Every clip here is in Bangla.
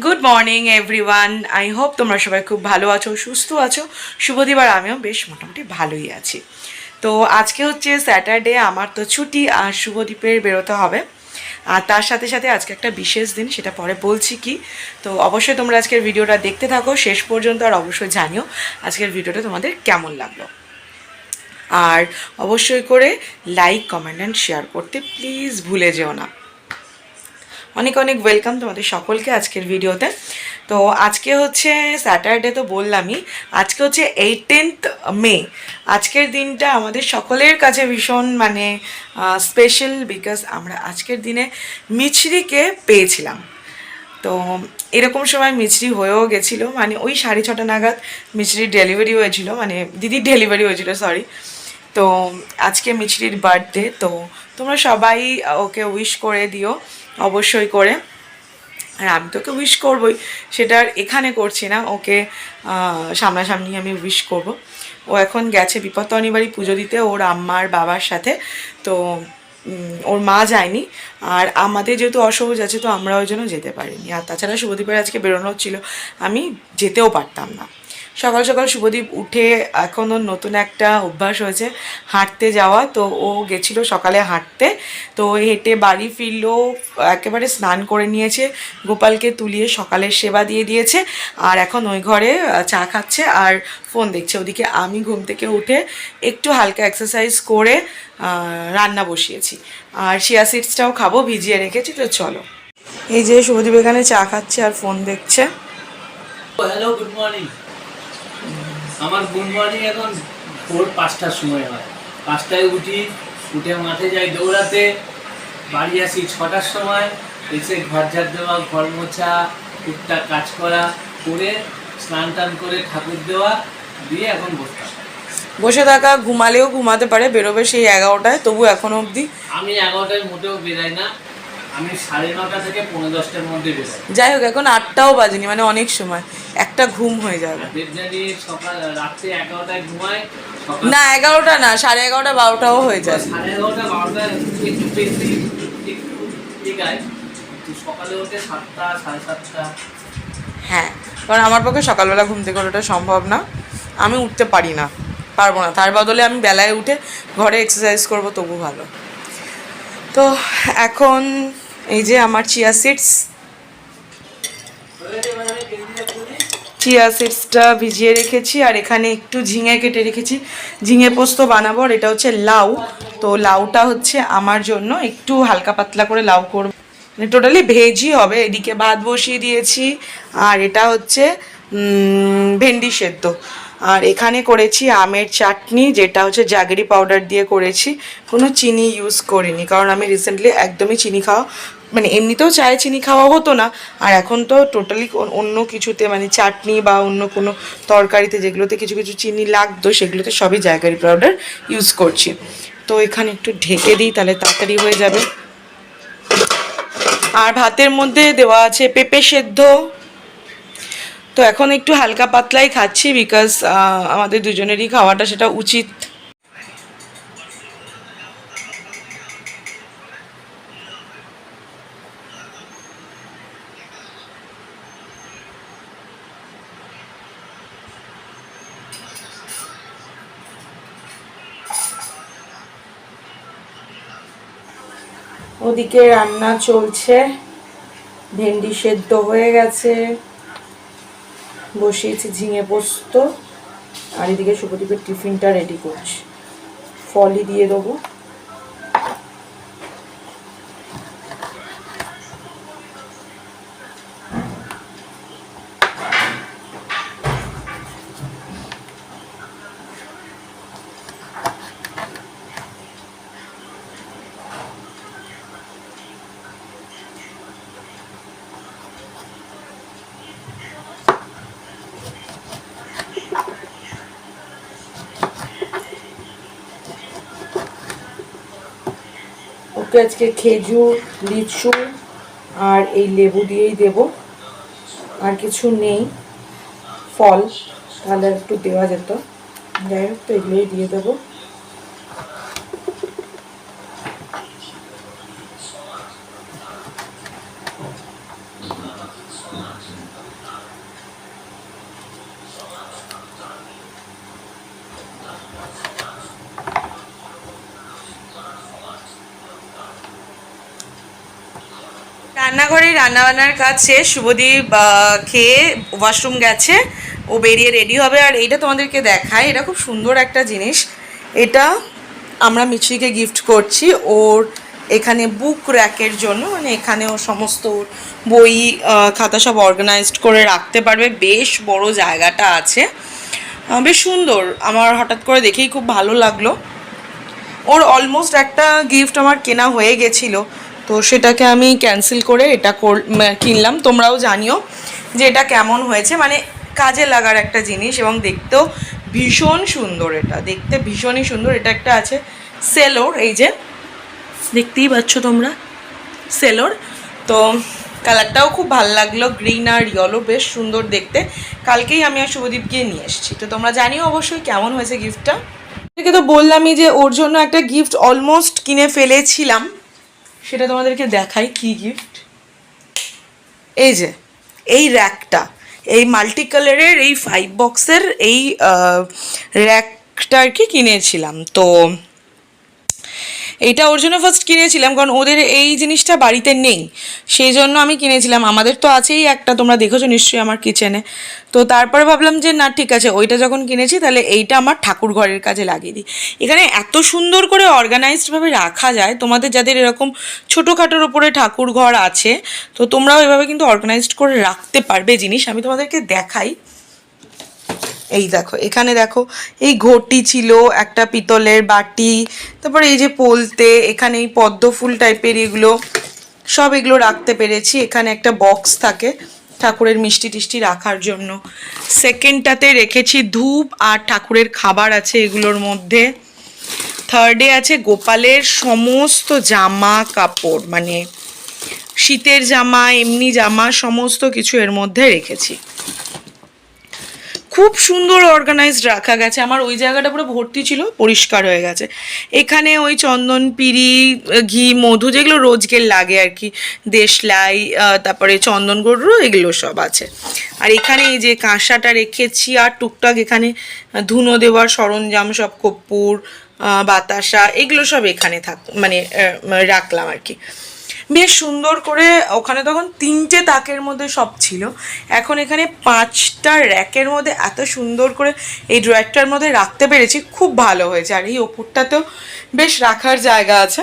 Good morning everyone. I hope তোমরা সবাই খুব ভালো আছো, সুস্থ আছো। শুভদিন। আর আমিও বেশ মোটামুটি ভালোই আছি। তো আজকে হচ্ছে স্যাটারডে, আমার তো ছুটি, আর শুভদীপের বেরোতে হবে। আর তার সাথে সাথে আজকে একটা বিশেষ দিন, সেটা পরে বলছি কি। তো অবশ্যই তোমরা আজকের ভিডিওটা দেখতে থাকো শেষ পর্যন্ত, আর অবশ্যই জানিও আজকের ভিডিওটা তোমাদের কেমন লাগলো। আর অবশ্যই করে লাইক, কমেন্ট অ্যান্ড শেয়ার করতে প্লিজ ভুলে যেও না। অনেক অনেক ওয়েলকাম তোমাদের সকলকে আজকের ভিডিওতে। তো আজকে হচ্ছে স্যাটারডে, তো বললামই। আজকে হচ্ছে 18th মে। আজকের দিনটা আমাদের সকলের কাছে ভীষণ স্পেশাল, বিকজ আমরা আজকের দিনে মিছরিকে পেয়েছিলাম। তো এরকম সময় মিছরি হয়েও গেছিলো, ওই 6:30 নাগাদ মিছরির ডেলিভারি হয়েছিল, দিদির ডেলিভারি হয়েছিল, সরি। তো আজকে মিছরির বার্থডে, তো তোমরা সবাই ওকে উইশ করে দিও অবশ্যই করে। আর আমি তো ওকে উইশ করবই, সেটা আর এখানে করছি না, ওকে সামনাসামনি আমি উইশ করব। ও এখন গেছে বিপত্তারিণী বাড়ি পুজো দিতে ওর আম্মার বাবার সাথে। তো ওর মা যায়নি, আর আমাদের যেহেতু অসহজ আছে, তো আমরা ওই জন্য যেতে পারিনি। আর তাছাড়া শুভদীপের আজকে বেরোনো ছিল, আমি যেতেও পারতাম না। সকাল সকাল শুভদীপ উঠে এখন ওর নতুন একটা অভ্যাস হয়েছে হাঁটতে যাওয়া। তো ও গেছিলো সকালে হাঁটতে, তো হেঁটে বাড়ি ফিরলো, একেবারে স্নান করে নিয়েছে, গোপালকে তুলিয়ে সকালের সেবা দিয়ে দিয়েছে, আর এখন ওই ঘরে চা খাচ্ছে আর ফোন দেখছে। ওদিকে আমি ঘুম থেকে উঠে একটু হালকা এক্সারসাইজ করে রান্না বসিয়েছি, আর চিয়া সিডসটাও খাবো, ভিজিয়ে রেখেছি। তো চলো, এই যে শুভদীপ এখানে চা খাচ্ছে আর ফোন দেখছে। Hello, good morning. আমার গুড মর্নিং এখন ভোর 5টার সময় হয়। 5টায় উঠে মাঠে যাই দৌড়াতে, বাড়ি আসি 6টার সময়। এসে ঘর ঝাড় দেওয়া, ঘর মোছা, টুকটাক কাজ করা করে স্নান টান করে ঠাকুর দেওয়া দিয়ে এখন বসে থাকা, ঘুমালেও ঘুমাতে পারে, বেরোবে সেই 11টায়, তবু এখনো অবধি আমি 11টায় মোটেও বেরাই না, আমি 9:30 থেকে 10:45-এর মধ্যে বেরোই। যাই হোক, এখন 8টাও বাজেনি, অনেক সময় একটা ঘুম হয়ে যাবে। দেবজানি সকাল রাত্রে 11টায় ঘুমায়, না 11টা না, 11:30, 12টাও হয়ে যায়। 11:30, 12টা একটু বেশি, একটু ঠিক আছে। সকালে ওঠে 7টা, 7:30। হ্যাঁ, কারণ আমার পক্ষে সকালবেলা ঘুম থেকে ওঠাটা সম্ভব না, আমি উঠতে পারি না, পারবো না। তার বদলে আমি বেলায় উঠে ঘরে এক্সারসাইজ করবো, তবু ভালো। তো এখন এই যে আমার চিয়া সিডসটা ভিজিয়ে রেখেছি, আর এখানে একটু ঝিঙে কেটে রেখেছি, ঝিঙে পোস্ত বানাবো। আর এটা হচ্ছে লাউ, তো লাউটা হচ্ছে আমার জন্য একটু হালকা পাতলা করে লাউ করবো, টোটালি ভেজই হবে। এদিকে ভাত বসিয়ে দিয়েছি, আর এটা হচ্ছে ভেন্ডি সেদ্ধ। আর এখানে করেছি আমের চাটনি, যেটা হচ্ছে জাগরি পাউডার দিয়ে করেছি, কোনো চিনি ইউজ করিনি, কারণ আমি রিসেন্টলি একদমই চিনি খাওয়া, এমনিতেও চায়ে চিনি খাওয়া হতো না, আর এখন তো টোটালি অন্য কিছুতে, চাটনি বা অন্য কোনো তরকারিতে যেগুলোতে কিছু কিছু চিনি লাগতো, সেগুলোতে সবই জাগরি পাউডার ইউজ করছি। তো এখানে একটু ঢেকে দিই, তাহলে তাড়াতাড়ি হয়ে যাবে। আর ভাতের মধ্যে দেওয়া আছে পেঁপে সেদ্ধ। তো এখন একটু হালকা পাতলাই খাচ্ছি, বিকজ আমাদের দুজনেরই খাওয়াটা সেটা উচিত। ওদিকে রান্না চলছে, ভেন্ডি সেদ্ধ হয়ে গেছে, বসিয়েছি ঝিঙে পোস্ত, আর এদিকে শুভদীপের টিফিনটা রেডি করছি, ফলই দিয়ে দেবো। ওকে আজকে খেজুর, লিচু আর এই লেবু দিয়েই দেব, আর কিছু নেই ফল, তাহলে একটু দেওয়া যেত। যাই হোক, তো এগুলোই দিয়ে দেবো। রান্নাঘরে রান্নাবান্নার কাজ শেষ। শুভদীপ খেয়ে ওয়াশরুম গেছে, ও বেরিয়ে রেডি হবে। আর এইটা তোমাদেরকে দেখায়, এটা খুব সুন্দর একটা জিনিস। এটা আমরা মিছরিকে গিফট করছি ওর এখানে বুক র্যাকের জন্য, মানে এখানে ও সমস্ত বই খাতা সব অর্গানাইজড করে রাখতে পারবে। বেশ বড় জায়গাটা আছে, বেশ সুন্দর। আমার হঠাৎ করে দেখেই খুব ভালো লাগলো। ওর অলমোস্ট একটা গিফট আমার কেনা হয়ে গেছিলো, তো সেটাকে আমি ক্যান্সেল করে এটা কিনলাম। তোমরাও জানিও যে এটা কেমন হয়েছে, মানে কাজে লাগার একটা জিনিস এবং দেখতেও ভীষণ সুন্দর। এটা দেখতে ভীষণই সুন্দর। এটা একটা আছে সেলোর, এই যে দেখতেই পাচ্ছ তোমরা সেলোর। তো কালারটাও খুব ভালো লাগলো, গ্রিন আর ইয়েলো, বেশ সুন্দর দেখতে। কালকেই আমি আর শুভদীপ গিয়ে নিয়ে এসেছি। তো তোমরা জানিও অবশ্যই কেমন হয়েছে গিফটটা। এটাকে তো বললামই যে ওর জন্য একটা গিফট অলমোস্ট কিনে ফেলেছিলাম, সেটা তোমাদেরকে দেখাই কি গিফট। এই যে এই র্যাকটা, এই মাল্টি কালারের এই 5 বক্সের এই র্যাকটা আর কি কিনেছিলাম। তো এইটা ওর জন্য ফার্স্ট কিনেছিলাম, কারণ ওদের এই জিনিসটা বাড়িতে নেই, সেই জন্য আমি কিনেছিলাম। আমাদের তো আছেই একটা, তোমরা দেখেছো নিশ্চয়ই আমার কিচেনে। তো তারপরে ভাবলাম যে না ঠিক আছে, ওইটা যখন কিনেছি তাহলে এইটা আমার ঠাকুর ঘরের কাজে লাগিয়ে দিই। এখানে এত সুন্দর করে অর্গানাইজডভাবে রাখা যায়। তোমাদের যাদের এরকম ছোটোখাটোর ওপরে ঠাকুর ঘর আছে, তো তোমরাও এভাবে কিন্তু অর্গানাইজড করে রাখতে পারবে জিনিস। আমি তোমাদেরকে দেখাই। এই দেখো, এখানে দেখো এই ঘটি ছিল, একটা পিতলের বাটি, তারপরে এই যে পোলতে, এখানে এই পদ্ম ফুল টাইপের এগুলো সব, এগুলো রাখতে পেরেছি। এখানে একটা বক্স থাকে ঠাকুরের মিষ্টি টিষ্টি রাখার জন্য। সেকেন্ডটাতে রেখেছি ধূপ আর ঠাকুরের খাবার আছে এগুলোর মধ্যে। থার্ডে আছে গোপালের সমস্ত জামা কাপড়, মানে শীতের জামা, এমনি জামা, সমস্ত কিছু এর মধ্যে রেখেছি। খুব সুন্দর অর্গানাইজড রাখা গেছে। আমার ওই জায়গাটা পুরো ভর্তি ছিল, পরিষ্কার হয়ে গেছে। এখানে ওই চন্দন পিড়ি, ঘি, মধু, যেগুলো রোজকের লাগে আর কি, দেশলাই, তারপরে চন্দন গরু, এগুলো সব আছে। আর এখানে এই যে কাঁসাটা রেখেছি, আর টুকটাক এখানে ধুনো দেওয়ার সরঞ্জাম সব, কর্পূর, বাতাসা, এগুলো সব এখানে মানে রাখলাম আর কি। বেশ সুন্দর করে। ওখানে তখন 3টে তাকের মধ্যে সব ছিল, এখন এখানে 5টা র্যাকের মধ্যে এত সুন্দর করে এই ড্রয়ারটার মধ্যে রাখতে পেরেছি, খুব ভালো হয়েছে। আর এই ওপরটাতেও বেশ রাখার জায়গা আছে।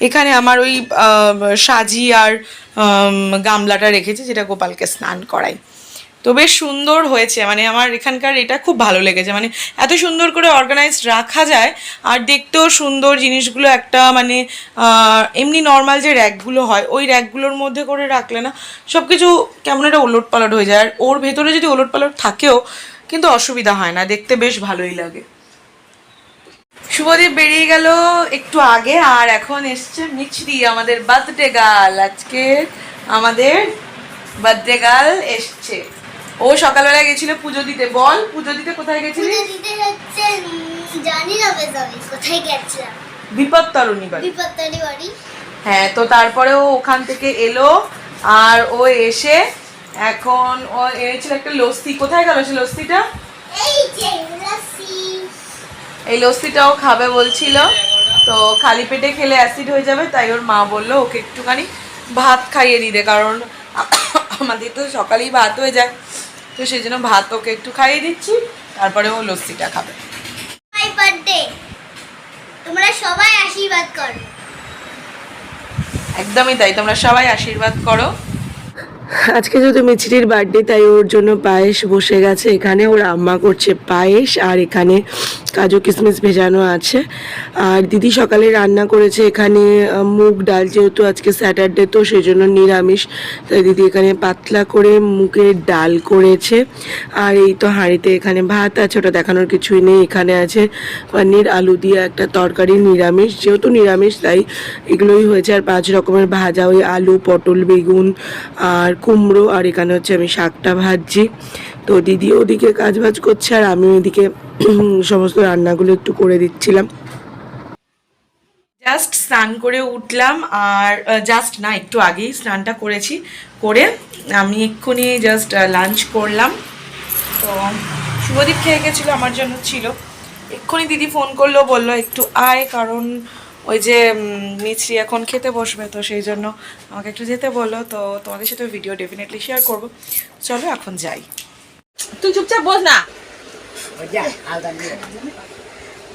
এখানে আমার ওই সাজি আর গামলাটা রেখেছি, যেটা গোপালকে স্নান করাই। তো বেশ সুন্দর হয়েছে, মানে আমার এখানকার এটা খুব ভালো লেগেছে। মানে এত সুন্দর করে অর্গানাইজড রাখা যায়, আর দেখতেও সুন্দর জিনিসগুলো। একটা মানে এমনি নর্মাল যে র্যাকগুলো হয়, ওই র্যাকগুলোর মধ্যে করে রাখলে না সব কিছু কেমন একটা ওলট পালট হয়ে যায়। আর ওর ভেতরে যদি ওলট পালট থাকেও কিন্তু অসুবিধা হয় না, দেখতে বেশ ভালোই লাগে। শুভদীপ বেরিয়ে গেল একটু আগে, আর এখন এসছে মিছরি, আমাদের বার্থডে গার্ল। আজকে আমাদের বার্থডে গার্ল এসছে। ও সকালবেলা গেছিল পুজো দিতে। বল, পুজো দিতে কোথায় গেছিলি? পুজো দিতে হচ্ছে জানি না বেশ আমি কোথায় গেছিলাম। বিপত্তারিণী বাড়ি। বিপত্তারিণী বাড়ি। হ্যাঁ, তো তারপরে ও ওখান থেকে এলো, আর ও এসে এখন ও এনেছিল একটা লস্যি। কোথায় গেল সে লস্যিটা? এই যে লস্যি। এই লস্যিটাও খাবে বলছিল, তো খালি পেটে খেলে অ্যাসিড হয়ে যাবে, তাই ওর মা বললো ওকে একটুখানি ভাত খাইয়ে দিতে, কারণ আমাদের তো সকালেই ভাত হয়ে যায়, তো সেই জন্য ভাত ওকে একটু খাইয়ে দিচ্ছি, তারপরে ও লস্যিটা খাবে। হাই বার্থডে, তোমরা সবাই আশীর্বাদ করো। একদমই তাই, তোমরা সবাই আশীর্বাদ করো। আজকে যেহেতু মিছরির বার্থডে, তাই ওর জন্য পায়েস বসে গেছে এখানে। ওর আম্মা করছে পায়েস, আর এখানে কাজু কিশমিশ ভেজানো আছে। আর দিদি সকালে রান্না করেছে এখানে মুগ ডাল, যেহেতু আজকে স্যাটারডে তো সেই জন্য নিরামিষ, তাই দিদি এখানে পাতলা করে মুগের ডাল করেছে। আর এই তো হাঁড়িতে এখানে ভাত আছে, ওটা দেখানোর কিছুই নেই। এখানে আছে পনির আলু দিয়ে একটা তরকারি, নিরামিষ, যেহেতু নিরামিষ তাই এগুলোই হয়েছে। আর 5 রকমের ভাজা, ওই আলু, পটল, বেগুন আর কুমড়ো। আর এখানে হচ্ছে আমি শাকটা ভাজছি। তো দিদি ওদিকে কাজ বাজ করছে, আর আমি ওইদিকে সমস্ত রান্নাগুলো একটু করে দিচ্ছিলাম। জাস্ট স্নান করে উঠলাম, আর জাস্ট না, একটু আগেই স্নানটা করেছি, করে আমি এক্ষুনি জাস্ট লাঞ্চ করলাম। তো শুভদীপ খেয়ে গেছিলো, আমার জন্য ছিল। এক্ষুনি দিদি ফোন করলো, বললো একটু আয়, কারণ ওই যে মিছরি এখন খেতে বসবে, তো সেই জন্য আমাকে একটু যেতে বললো, তো তোমাদের সাথে ভিডিও ডেফিনেটলি শেয়ার করব। চলো এখন যাই। তুই চুপচাপ বস না।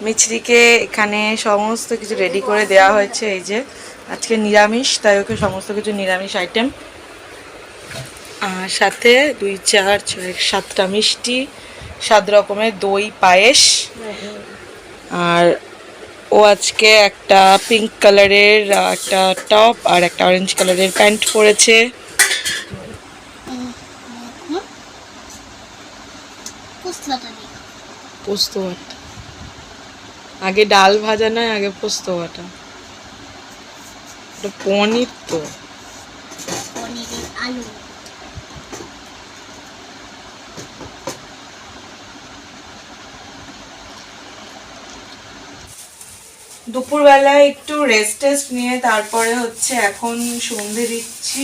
মিছরিকে এখানে সমস্ত কিছু রেডি করে দেওয়া হয়েছে। এই যে আজকে নিরামিষ, তাই ওকে সমস্ত কিছু নিরামিষ আইটেম, আর সাথে 2, 4, 6, 7টা মিষ্টি, 7 রকমের দই পায়েস। আর ও আজকে একটা পিঙ্ক কালারের একটা টপ আর একটা অরেঞ্জ কালারের প্যান্ট পরেছে। পোস্ত বাটা, আগে ডাল ভাজা নয়, আগে পোস্ত বাটা। ওটা পনির তো। আলু দুপুরবেলায় একটু রেস্ট নিয়ে তারপরে হচ্ছে এখন সন্ধে দিচ্ছি।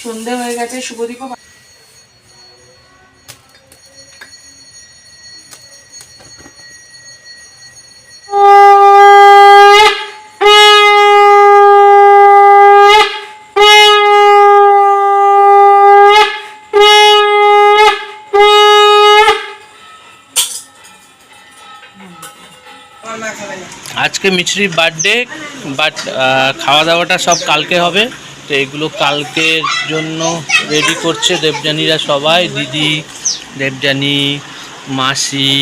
সন্ধে হয়ে গেছে, শুভদীপ আজকে মিছরির বার্থডে, বাট খাওয়া দাওয়াটা সব কালকে হবে। তো এগুলো কালকের জন্য রেডি করছে দেবযানীরা সবাই, দিদি, দেবযানী, মাসি,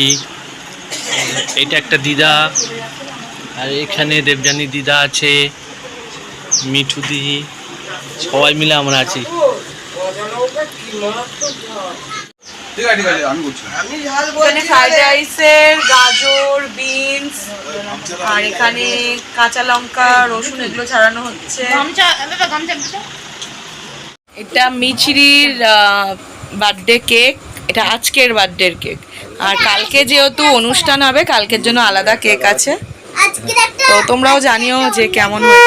এটা একটা দিদা, আর এখানে দেবযানী দিদা আছে, মিঠু দি, সবাই মিলে আমরা আছি। এখানে ফ্রাইড রাইসের গাজর, বিনস, আর এখানে কাঁচা লঙ্কা, রসুন এগুলো ছাড়ানো হচ্ছে। এটা মিছরির বার্থডে কেক, এটা আজকের বার্থডের কেক। আর কালকে যেহেতু অনুষ্ঠান হবে, কালকের জন্য আলাদা কেক আছে। তো তোমরাও জানিও যে কেমন হয়।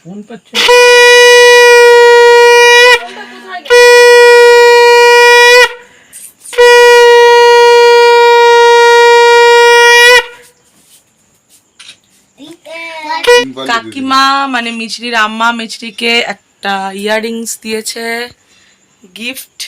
ফোন পাচ্ছে কাকিমা মানে মিছরির আম্মা মিছরিকে একটা ইয়াররিংস দিয়েছে গিফট।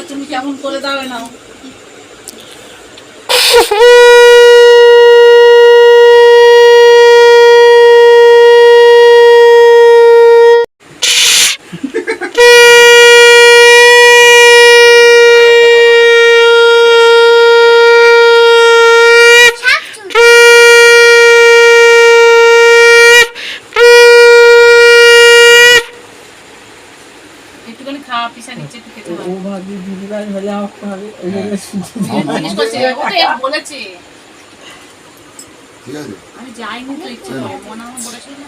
তুমি কেমন করে দাও না? একটুখানি খাওয়া পিসা নিচে একটু খেতে হবে। ও ভাবি দিদিভাই হলে আমাকে হবে এই জিনিস করছে, ও তো বলেছে। ঠিক আছে, আমি যাইনি তো, ইচ্ছে করে মনে আমার বলেছিল না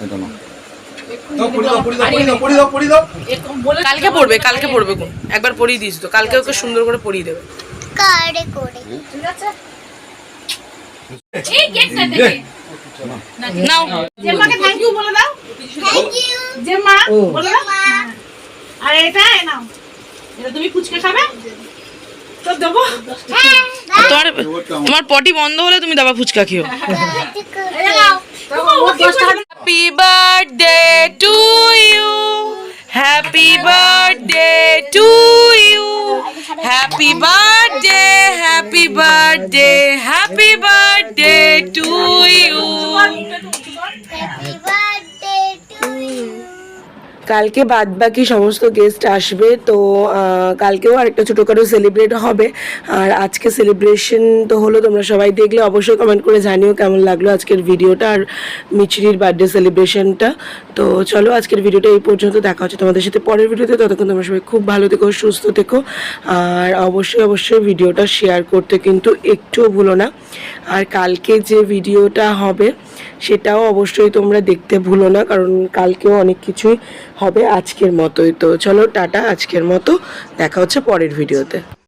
এটা না। কালকে পড়বে, কালকে পড়বে কোন একবার পড়িয়ে দিস তো, কালকে ওকে সুন্দর করে পড়িয়ে দেবে। কারে করে ঠিক আছে, এই কেকটা দেখে নাও। জেম্মাকে থ্যাংক ইউ বলে দাও। থ্যাংক ইউ জেম্মা বলে দাও। আর এটা নাও, এটা তুমি ফুচকা খাবে তো দেবো। তোমার পটি বন্ধ হলে তুমি দাবা ফুচকা খেও। Happy birthday to you, happy birthday to you, happy birthday, happy birthday, happy birthday to you. Happy birthday to you. কালকে বাদ বাকি সমস্ত গেস্ট আসবে, তো কালকেও আরেকটা ছোটোখাটো সেলিব্রেট হবে। আর আজকে সেলিব্রেশন তো হলো, তোমরা সবাই দেখলে, অবশ্যই কমেন্ট করে জানিও কেমন লাগলো আজকের ভিডিওটা আর মিছরির বার্থডে সেলিব্রেশনটা। তো চলো আজকের ভিডিওটা এই পর্যন্ত, দেখা হচ্ছে তোমাদের সাথে পরের ভিডিওতে। ততক্ষণ তোমরা সবাই খুব ভালো থেকো, সুস্থ থেকো, আর অবশ্যই ভিডিওটা শেয়ার করতে কিন্তু একটুও ভুলো না। আর কালকে যে ভিডিওটা হবে সেটাও অবশ্যই তোমরা দেখতে ভুলো না, কারণ কালকেও অনেক কিছুই হবে আজকের মতোই। তো চলো টাটা, আজকের মতো দেখা হচ্ছে পরের ভিডিওতে।